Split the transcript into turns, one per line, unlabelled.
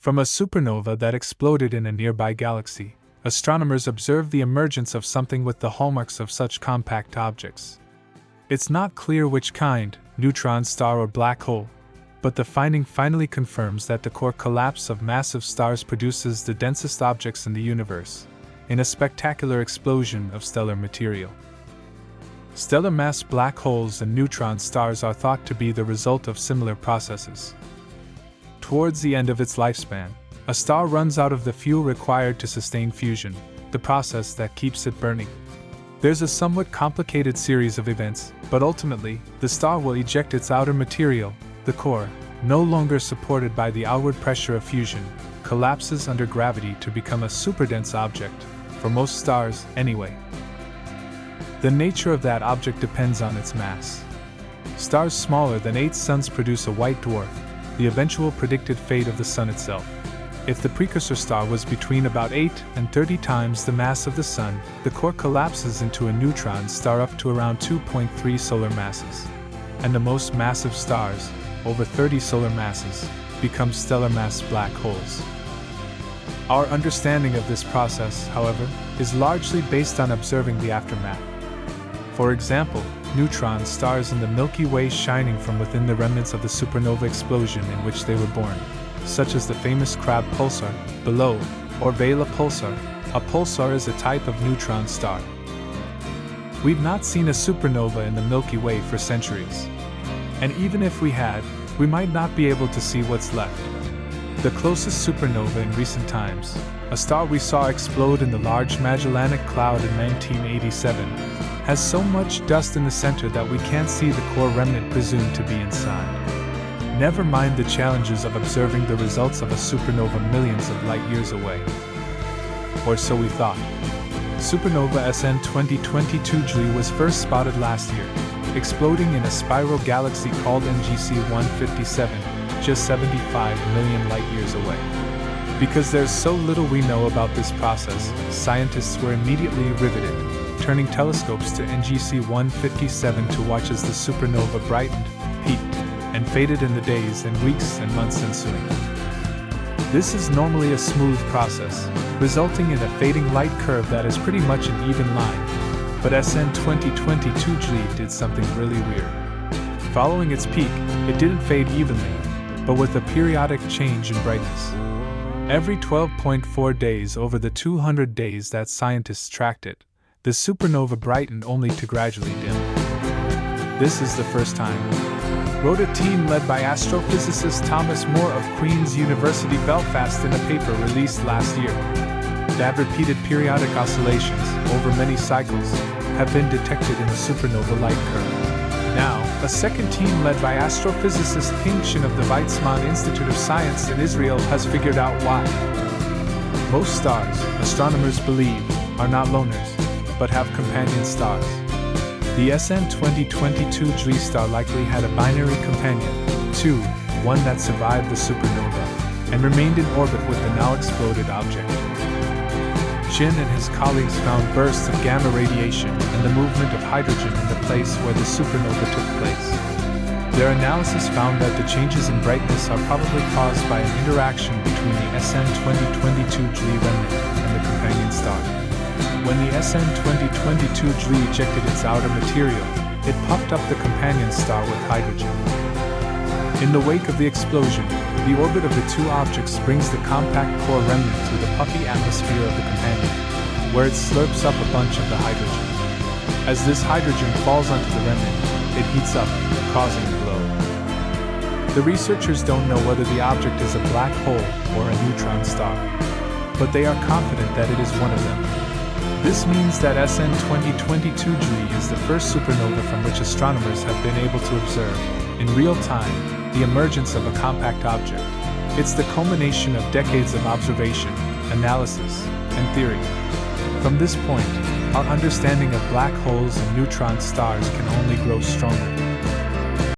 From a supernova that exploded in a nearby galaxy, astronomers observed the emergence of something with the hallmarks of such compact objects. It's not clear which kind, neutron star or black hole, but the finding finally confirms that the core collapse of massive stars produces the densest objects in the universe, in a spectacular explosion of stellar material. Stellar mass black holes and neutron stars are thought to be the result of similar processes. Towards the end of its lifespan, a star runs out of the fuel required to sustain fusion, the process that keeps it burning. There's a somewhat complicated series of events, but ultimately, the star will eject its outer material. The core, no longer supported by the outward pressure of fusion, collapses under gravity to become a superdense object, for most stars, anyway. The nature of that object depends on its mass. Stars smaller than 8 suns produce a white dwarf, the eventual predicted fate of the Sun itself. If the precursor star was between about 8 and 30 times the mass of the Sun, the core collapses into a neutron star up to around 2.3 solar masses. And the most massive stars, over 30 solar masses, become stellar mass black holes. Our understanding of this process, however, is largely based on observing the aftermath. For example, neutron stars in the Milky Way shining from within the remnants of the supernova explosion in which they were born, such as the famous Crab pulsar, below, or Vela pulsar. A pulsar is a type of neutron star. We've not seen a supernova in the Milky Way for centuries. And even if we had, we might not be able to see what's left. The closest supernova in recent times, a star we saw explode in the Large Magellanic Cloud in 1987, has so much dust in the center that we can't see the core remnant presumed to be inside. Never mind the challenges of observing the results of a supernova millions of light years away. Or so we thought. Supernova SN 2022 was first spotted last year, exploding in a spiral galaxy called NGC 157, just 75 million light-years away. Because there's so little we know about this process, scientists were immediately riveted, turning telescopes to NGC 157 to watch as the supernova brightened, peaked, and faded in the days and weeks and months ensuing. This is normally a smooth process, resulting in a fading light curve that is pretty much an even line. But SN 2022 did something really weird. Following its peak, it didn't fade evenly, but with a periodic change in brightness. Every 12.4 days over the 200 days that scientists tracked it, the supernova brightened only to gradually dim. This is the first time, wrote a team led by astrophysicist Thomas Moore of Queen's University Belfast in a paper released last year. That repeated periodic oscillations, over many cycles, have been detected in the supernova light curve. Now, a second team led by astrophysicist Ping Shin of the Weizmann Institute of Science in Israel has figured out why. Most stars, astronomers believe, are not loners, but have companion stars. The SN 2022 G star likely had a binary companion, 2, one that survived the supernova, and remained in orbit with the now exploded object. Shin and his colleagues found bursts of gamma radiation and the movement of hydrogen in the place where the supernova took place. Their analysis found that the changes in brightness are probably caused by an interaction between the SN 2022 G remnant and the companion star. When the SN 2022 G ejected its outer material, it puffed up the companion star with hydrogen. In the wake of the explosion, the orbit of the two objects brings the compact core remnant through the puffy atmosphere of the companion, where it slurps up a bunch of the hydrogen. As this hydrogen falls onto the remnant, it heats up, causing a glow. The researchers don't know whether the object is a black hole or a neutron star, but they are confident that it is one of them. This means that SN 2022 G is the first supernova from which astronomers have been able to observe, in real time, the emergence of a compact object. It's the culmination of decades of observation, analysis, and theory. From this point, our understanding of black holes and neutron stars can only grow stronger.